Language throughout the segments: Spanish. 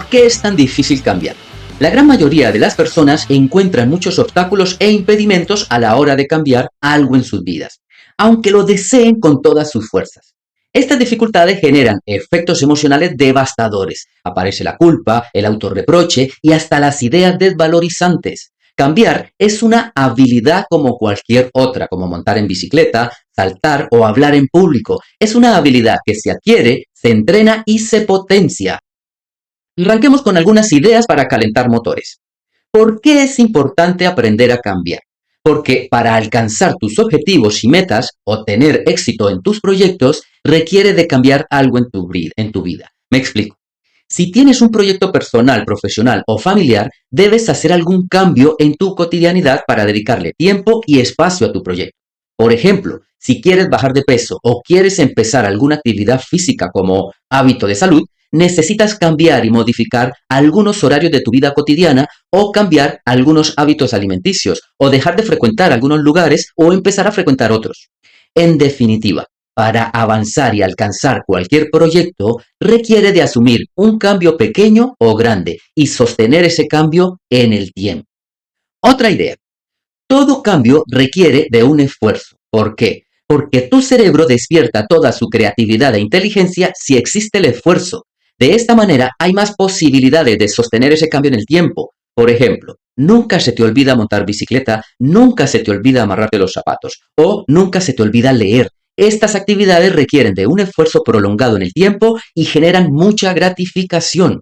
¿Por qué es tan difícil cambiar? La gran mayoría de las personas encuentran muchos obstáculos e impedimentos a la hora de cambiar algo en sus vidas, aunque lo deseen con todas sus fuerzas. Estas dificultades generan efectos emocionales devastadores. Aparece la culpa, el autorreproche y hasta las ideas desvalorizantes. Cambiar es una habilidad como cualquier otra, como montar en bicicleta, saltar o hablar en público. Es una habilidad que se adquiere, se entrena y se potencia. Arranquemos con algunas ideas para calentar motores. ¿Por qué es importante aprender a cambiar? Porque para alcanzar tus objetivos y metas o tener éxito en tus proyectos, requiere de cambiar algo en tu vida. Me explico. Si tienes un proyecto personal, profesional o familiar, debes hacer algún cambio en tu cotidianidad para dedicarle tiempo y espacio a tu proyecto. Por ejemplo, si quieres bajar de peso o quieres empezar alguna actividad física como hábito de salud, necesitas cambiar y modificar algunos horarios de tu vida cotidiana o cambiar algunos hábitos alimenticios o dejar de frecuentar algunos lugares o empezar a frecuentar otros. En definitiva, para avanzar y alcanzar cualquier proyecto requiere de asumir un cambio pequeño o grande y sostener ese cambio en el tiempo. Otra idea. Todo cambio requiere de un esfuerzo. ¿Por qué? Porque tu cerebro despierta toda su creatividad e inteligencia si existe el esfuerzo. De esta manera hay más posibilidades de sostener ese cambio en el tiempo. Por ejemplo, nunca se te olvida montar bicicleta, nunca se te olvida amarrarte los zapatos o nunca se te olvida leer. Estas actividades requieren de un esfuerzo prolongado en el tiempo y generan mucha gratificación.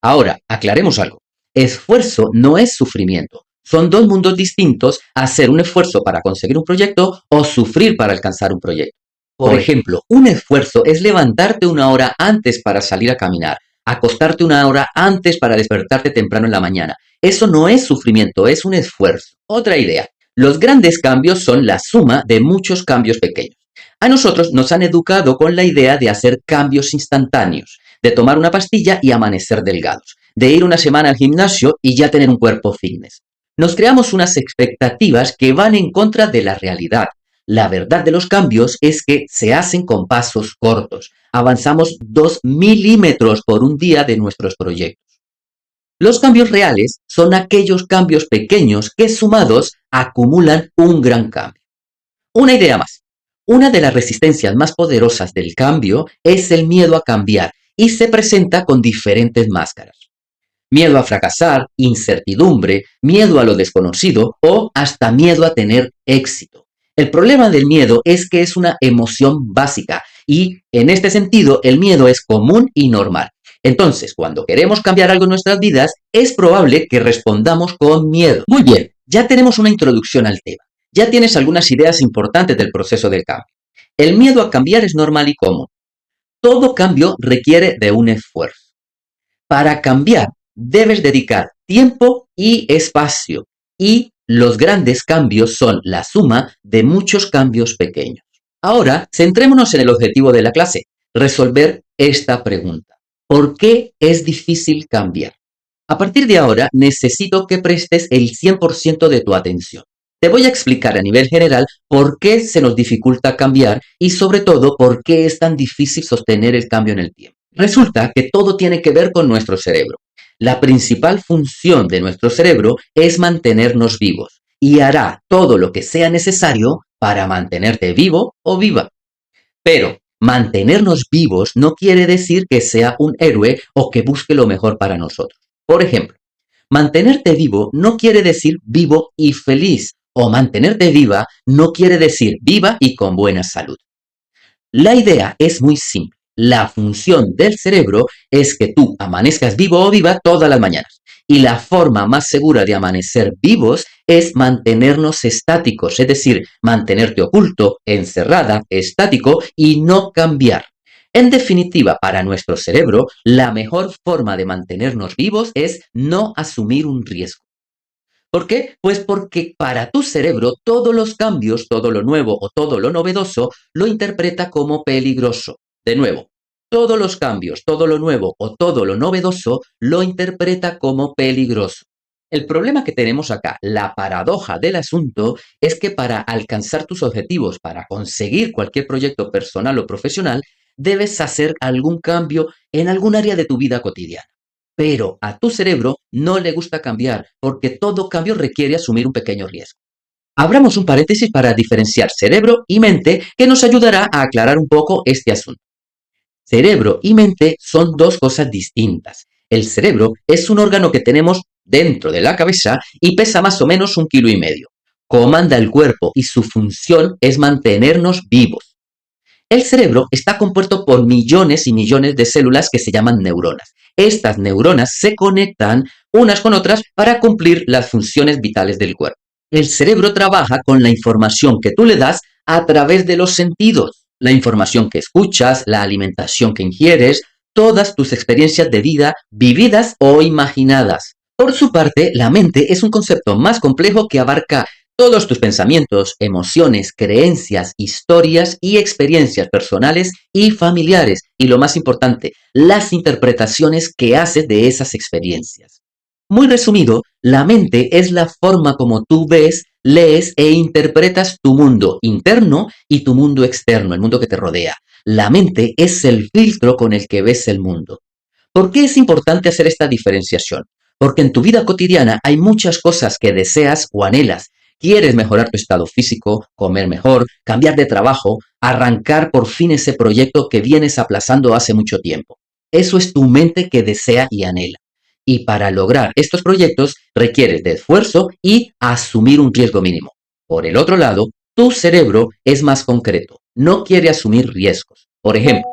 Ahora, aclaremos algo. Esfuerzo no es sufrimiento. Son dos mundos distintos a hacer un esfuerzo para conseguir un proyecto o sufrir para alcanzar un proyecto. Por ejemplo, un esfuerzo es levantarte una hora antes para salir a caminar, acostarte una hora antes para despertarte temprano en la mañana. Eso no es sufrimiento, es un esfuerzo. Otra idea. Los grandes cambios son la suma de muchos cambios pequeños. A nosotros nos han educado con la idea de hacer cambios instantáneos, de tomar una pastilla y amanecer delgados, de ir una semana al gimnasio y ya tener un cuerpo fitness. Nos creamos unas expectativas que van en contra de la realidad. La verdad de los cambios es que se hacen con pasos cortos. Avanzamos 2 milímetros por un día de nuestros proyectos. Los cambios reales son aquellos cambios pequeños que sumados acumulan un gran cambio. Una idea más. Una de las resistencias más poderosas del cambio es el miedo a cambiar y se presenta con diferentes máscaras. Miedo a fracasar, incertidumbre, miedo a lo desconocido o hasta miedo a tener éxito. El problema del miedo es que es una emoción básica y en este sentido el miedo es común y normal. Entonces, cuando queremos cambiar algo en nuestras vidas, es probable que respondamos con miedo. Muy bien, ya tenemos una introducción al tema. Ya tienes algunas ideas importantes del proceso del cambio. El miedo a cambiar es normal y común. Todo cambio requiere de un esfuerzo. Para cambiar, debes dedicar tiempo y espacio. Y los grandes cambios son la suma de muchos cambios pequeños. Ahora, centrémonos en el objetivo de la clase, resolver esta pregunta. ¿Por qué es difícil cambiar? A partir de ahora, necesito que prestes el 100% de tu atención. Te voy a explicar a nivel general por qué se nos dificulta cambiar y sobre todo por qué es tan difícil sostener el cambio en el tiempo. Resulta que todo tiene que ver con nuestro cerebro. La principal función de nuestro cerebro es mantenernos vivos y hará todo lo que sea necesario para mantenerte vivo o viva. Pero mantenernos vivos no quiere decir que sea un héroe o que busque lo mejor para nosotros. Por ejemplo, mantenerte vivo no quiere decir vivo y feliz, o mantenerte viva no quiere decir viva y con buena salud. La idea es muy simple. La función del cerebro es que tú amanezcas vivo o viva todas las mañanas. Y la forma más segura de amanecer vivos es mantenernos estáticos, es decir, mantenerte oculto, encerrada, estático y no cambiar. En definitiva, para nuestro cerebro, la mejor forma de mantenernos vivos es no asumir un riesgo. ¿Por qué? Pues porque para tu cerebro todos los cambios, todo lo nuevo o todo lo novedoso, lo interpreta como peligroso. De nuevo, todos los cambios, todo lo nuevo o todo lo novedoso, lo interpreta como peligroso. El problema que tenemos acá, la paradoja del asunto, es que para alcanzar tus objetivos, para conseguir cualquier proyecto personal o profesional, debes hacer algún cambio en algún área de tu vida cotidiana. Pero a tu cerebro no le gusta cambiar porque todo cambio requiere asumir un pequeño riesgo. Abramos un paréntesis para diferenciar cerebro y mente que nos ayudará a aclarar un poco este asunto. Cerebro y mente son dos cosas distintas. El cerebro es un órgano que tenemos dentro de la cabeza y pesa más o menos 1,5 kilos. Comanda el cuerpo y su función es mantenernos vivos. El cerebro está compuesto por millones y millones de células que se llaman neuronas. Estas neuronas se conectan unas con otras para cumplir las funciones vitales del cuerpo. El cerebro trabaja con la información que tú le das a través de los sentidos, la información que escuchas, la alimentación que ingieres, todas tus experiencias de vida vividas o imaginadas. Por su parte, la mente es un concepto más complejo que abarca todos tus pensamientos, emociones, creencias, historias y experiencias personales y familiares. Y lo más importante, las interpretaciones que haces de esas experiencias. Muy resumido, la mente es la forma como tú ves, lees e interpretas tu mundo interno y tu mundo externo, el mundo que te rodea. La mente es el filtro con el que ves el mundo. ¿Por qué es importante hacer esta diferenciación? Porque en tu vida cotidiana hay muchas cosas que deseas o anhelas. Quieres mejorar tu estado físico, comer mejor, cambiar de trabajo, arrancar por fin ese proyecto que vienes aplazando hace mucho tiempo. Eso es tu mente que desea y anhela. Y para lograr estos proyectos requieres de esfuerzo y asumir un riesgo mínimo. Por el otro lado, tu cerebro es más concreto, no quiere asumir riesgos. Por ejemplo,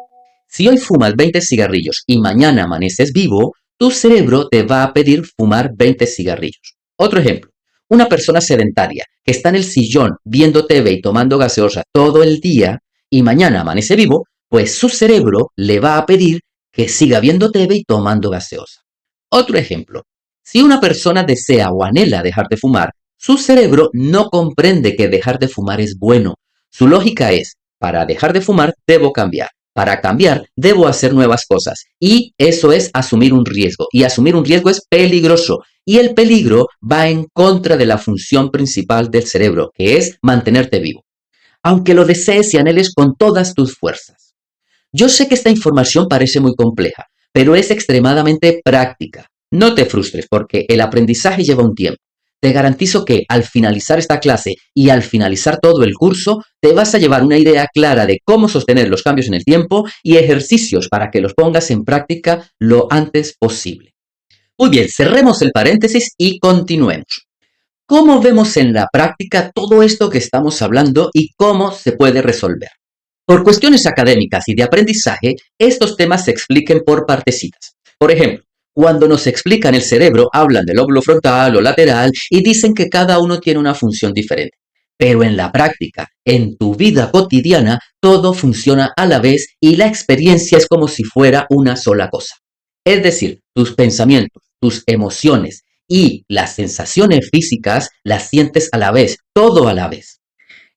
si hoy fumas 20 cigarrillos y mañana amaneces vivo, tu cerebro te va a pedir fumar 20 cigarrillos. Otro ejemplo, una persona sedentaria que está en el sillón viendo TV y tomando gaseosa todo el día y mañana amanece vivo, pues su cerebro le va a pedir que siga viendo TV y tomando gaseosa. Otro ejemplo, si una persona desea o anhela dejar de fumar, su cerebro no comprende que dejar de fumar es bueno. Su lógica es, para dejar de fumar debo cambiar. Para cambiar, debo hacer nuevas cosas. Y eso es asumir un riesgo. Y asumir un riesgo es peligroso. Y el peligro va en contra de la función principal del cerebro, que es mantenerte vivo. Aunque lo desees y anheles con todas tus fuerzas. Yo sé que esta información parece muy compleja, pero es extremadamente práctica. No te frustres porque el aprendizaje lleva un tiempo. Te garantizo que al finalizar esta clase y al finalizar todo el curso, te vas a llevar una idea clara de cómo sostener los cambios en el tiempo y ejercicios para que los pongas en práctica lo antes posible. Muy bien, cerremos el paréntesis y continuemos. ¿Cómo vemos en la práctica todo esto que estamos hablando y cómo se puede resolver? Por cuestiones académicas y de aprendizaje, estos temas se expliquen por partecitas. Por ejemplo, cuando nos explican el cerebro, hablan del lóbulo frontal o lateral y dicen que cada uno tiene una función diferente. Pero en la práctica, en tu vida cotidiana, todo funciona a la vez y la experiencia es como si fuera una sola cosa. Es decir, tus pensamientos, tus emociones y las sensaciones físicas las sientes a la vez, todo a la vez.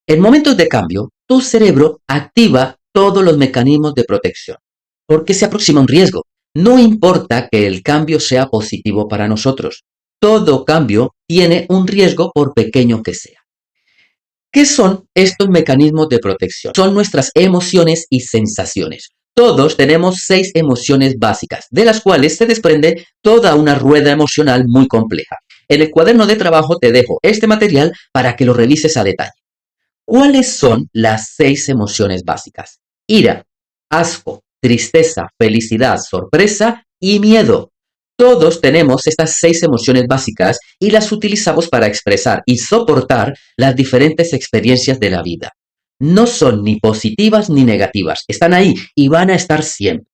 En momentos de cambio, tu cerebro activa todos los mecanismos de protección, porque se aproxima un riesgo. No importa que el cambio sea positivo para nosotros. Todo cambio tiene un riesgo por pequeño que sea. ¿Qué son estos mecanismos de protección? Son nuestras emociones y sensaciones. Todos tenemos 6 emociones básicas, de las cuales se desprende toda una rueda emocional muy compleja. En el cuaderno de trabajo te dejo este material para que lo revises a detalle. ¿Cuáles son las 6 emociones básicas? Ira, asco, tristeza, felicidad, sorpresa y miedo. Todos tenemos estas 6 emociones básicas y las utilizamos para expresar y soportar las diferentes experiencias de la vida. No son ni positivas ni negativas, están ahí y van a estar siempre.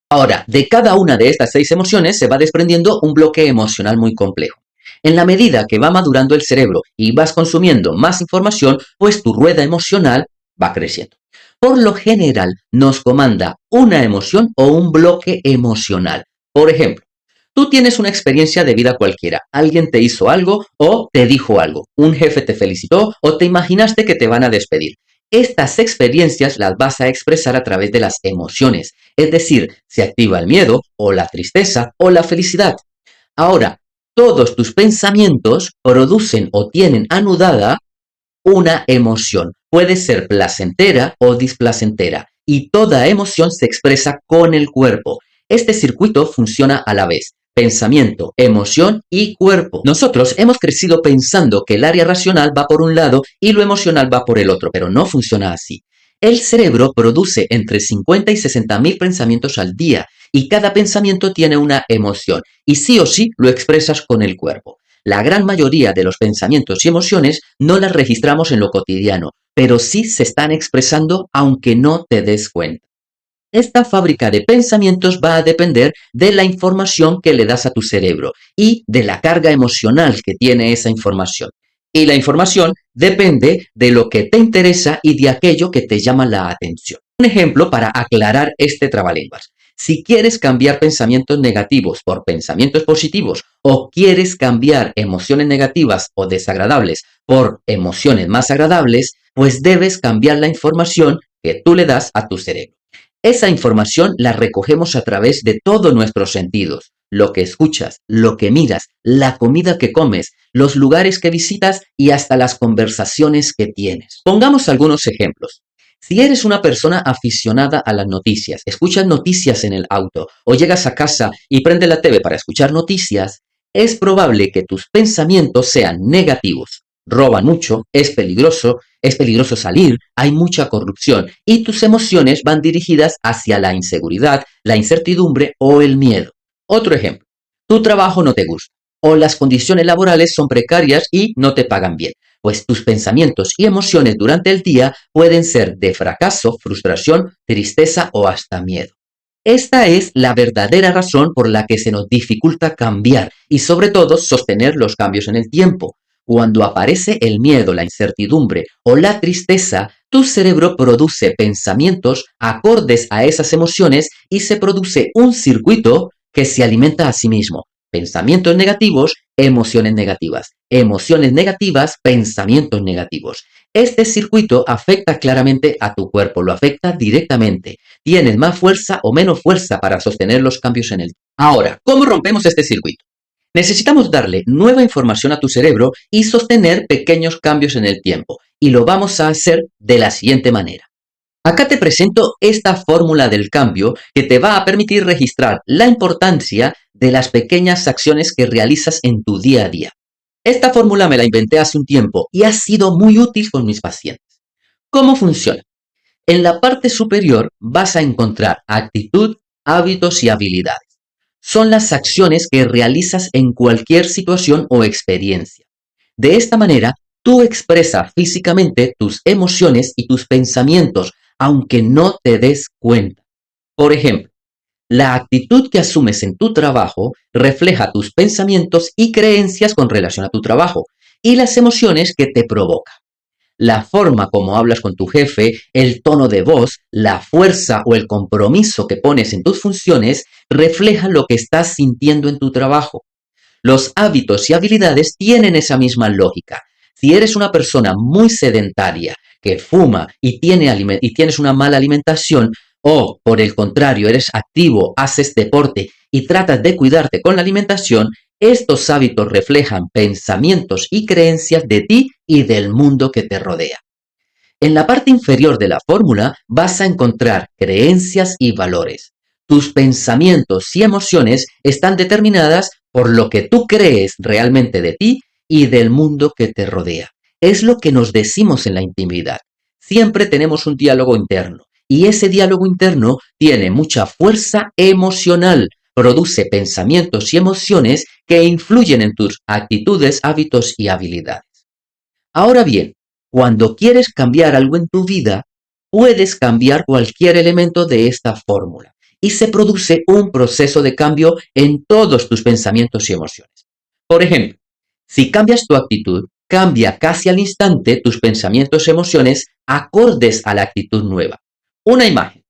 Ahora, de cada una de estas 6 emociones se va desprendiendo un bloque emocional muy complejo. En la medida que va madurando el cerebro y vas consumiendo más información, pues tu rueda emocional va creciendo. Por lo general, nos comanda una emoción o un bloque emocional. Por ejemplo, tú tienes una experiencia de vida cualquiera. Alguien te hizo algo o te dijo algo. Un jefe te felicitó o te imaginaste que te van a despedir. Estas experiencias las vas a expresar a través de las emociones. Es decir, se activa el miedo o la tristeza o la felicidad. Ahora, todos tus pensamientos producen o tienen anudada una emoción. Puede ser placentera o displacentera y toda emoción se expresa con el cuerpo. Este circuito funciona a la vez, pensamiento, emoción y cuerpo. Nosotros hemos crecido pensando que el área racional va por un lado y lo emocional va por el otro, pero no funciona así. El cerebro produce entre 50 y 60 mil pensamientos al día y cada pensamiento tiene una emoción y sí o sí lo expresas con el cuerpo. La gran mayoría de los pensamientos y emociones no las registramos en lo cotidiano, pero sí se están expresando aunque no te des cuenta. Esta fábrica de pensamientos va a depender de la información que le das a tu cerebro y de la carga emocional que tiene esa información. Y la información depende de lo que te interesa y de aquello que te llama la atención. Un ejemplo para aclarar este trabalenguas. Si quieres cambiar pensamientos negativos por pensamientos positivos o quieres cambiar emociones negativas o desagradables por emociones más agradables, pues debes cambiar la información que tú le das a tu cerebro. Esa información la recogemos a través de todos nuestros sentidos, lo que escuchas, lo que miras, la comida que comes, los lugares que visitas y hasta las conversaciones que tienes. Pongamos algunos ejemplos. Si eres una persona aficionada a las noticias, escuchas noticias en el auto o llegas a casa y prendes la TV para escuchar noticias, es probable que tus pensamientos sean negativos. Roban mucho, es peligroso salir, hay mucha corrupción y tus emociones van dirigidas hacia la inseguridad, la incertidumbre o el miedo. Otro ejemplo, tu trabajo no te gusta o las condiciones laborales son precarias y no te pagan bien, pues tus pensamientos y emociones durante el día pueden ser de fracaso, frustración, tristeza o hasta miedo. Esta es la verdadera razón por la que se nos dificulta cambiar y sobre todo sostener los cambios en el tiempo. Cuando aparece el miedo, la incertidumbre o la tristeza, tu cerebro produce pensamientos acordes a esas emociones y se produce un circuito que se alimenta a sí mismo. Pensamientos negativos, emociones negativas. Emociones negativas, pensamientos negativos. Este circuito afecta claramente a tu cuerpo, lo afecta directamente. Tienes más fuerza o menos fuerza para sostener los cambios en el tiempo. Ahora, ¿cómo rompemos este circuito? Necesitamos darle nueva información a tu cerebro y sostener pequeños cambios en el tiempo. Y lo vamos a hacer de la siguiente manera. Acá te presento esta fórmula del cambio que te va a permitir registrar la importancia de las pequeñas acciones que realizas en tu día a día. Esta fórmula me la inventé hace un tiempo y ha sido muy útil con mis pacientes. ¿Cómo funciona? En la parte superior vas a encontrar actitud, hábitos y habilidades. Son las acciones que realizas en cualquier situación o experiencia. De esta manera, tú expresas físicamente tus emociones y tus pensamientos, aunque no te des cuenta. Por ejemplo, la actitud que asumes en tu trabajo refleja tus pensamientos y creencias con relación a tu trabajo y las emociones que te provoca. La forma como hablas con tu jefe, el tono de voz, la fuerza o el compromiso que pones en tus funciones refleja lo que estás sintiendo en tu trabajo. Los hábitos y habilidades tienen esa misma lógica. Si eres una persona muy sedentaria, que fuma y tienes una mala alimentación, o por el contrario, eres activo, haces deporte y tratas de cuidarte con la alimentación, estos hábitos reflejan pensamientos y creencias de ti y del mundo que te rodea. En la parte inferior de la fórmula vas a encontrar creencias y valores. Tus pensamientos y emociones están determinadas por lo que tú crees realmente de ti y del mundo que te rodea. Es lo que nos decimos en la intimidad. Siempre tenemos un diálogo interno y ese diálogo interno tiene mucha fuerza emocional, produce pensamientos y emociones que influyen en tus actitudes, hábitos y habilidades. Ahora bien, cuando quieres cambiar algo en tu vida, puedes cambiar cualquier elemento de esta fórmula y se produce un proceso de cambio en todos tus pensamientos y emociones. Por ejemplo, si cambias tu actitud, cambia casi al instante tus pensamientos y emociones acordes a la actitud nueva. Una imagen.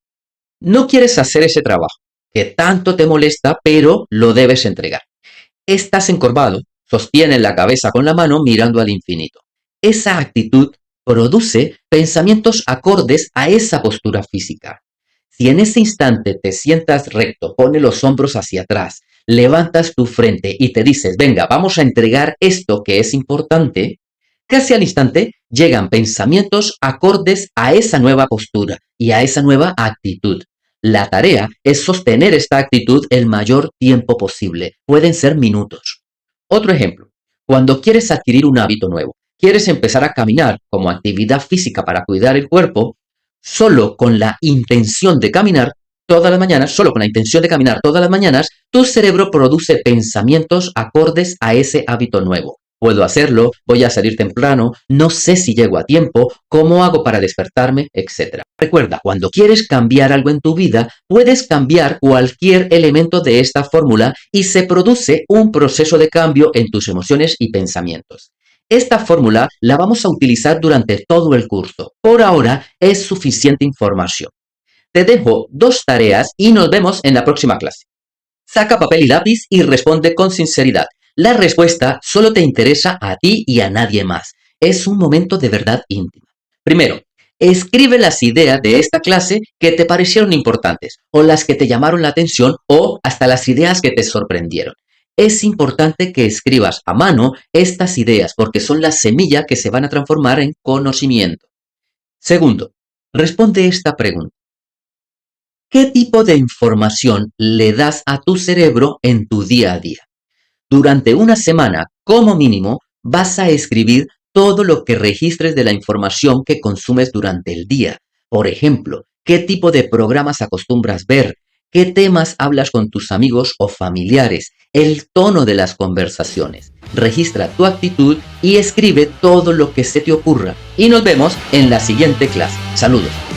No quieres hacer ese trabajo que tanto te molesta, pero lo debes entregar. Estás encorvado, sostienes la cabeza con la mano mirando al infinito. Esa actitud produce pensamientos acordes a esa postura física. Si en ese instante te sientas recto, pones los hombros hacia atrás, levantas tu frente y te dices, venga, vamos a entregar esto que es importante, casi al instante llegan pensamientos acordes a esa nueva postura y a esa nueva actitud. La tarea es sostener esta actitud el mayor tiempo posible. Pueden ser minutos. Otro ejemplo, cuando quieres adquirir un hábito nuevo, quieres empezar a caminar como actividad física para cuidar el cuerpo, solo con la intención de caminar todas las mañanas, solo con la intención de caminar todas las mañanas, tu cerebro produce pensamientos acordes a ese hábito nuevo. Puedo hacerlo, voy a salir temprano, no sé si llego a tiempo, cómo hago para despertarme, etc. Recuerda, cuando quieres cambiar algo en tu vida, puedes cambiar cualquier elemento de esta fórmula y se produce un proceso de cambio en tus emociones y pensamientos. Esta fórmula la vamos a utilizar durante todo el curso. Por ahora es suficiente información. Te dejo 2 tareas y nos vemos en la próxima clase. Saca papel y lápiz y responde con sinceridad. La respuesta solo te interesa a ti y a nadie más. Es un momento de verdad íntima. Primero, escribe las ideas de esta clase que te parecieron importantes, o las que te llamaron la atención, o hasta las ideas que te sorprendieron. Es importante que escribas a mano estas ideas porque son la semilla que se van a transformar en conocimiento. Segundo, responde esta pregunta. ¿Qué tipo de información le das a tu cerebro en tu día a día? Durante una semana, como mínimo, vas a escribir todo lo que registres de la información que consumes durante el día. Por ejemplo, ¿qué tipo de programas acostumbras ver? ¿Qué temas hablas con tus amigos o familiares? El tono de las conversaciones. Registra tu actitud y escribe todo lo que se te ocurra. Y nos vemos en la siguiente clase. Saludos.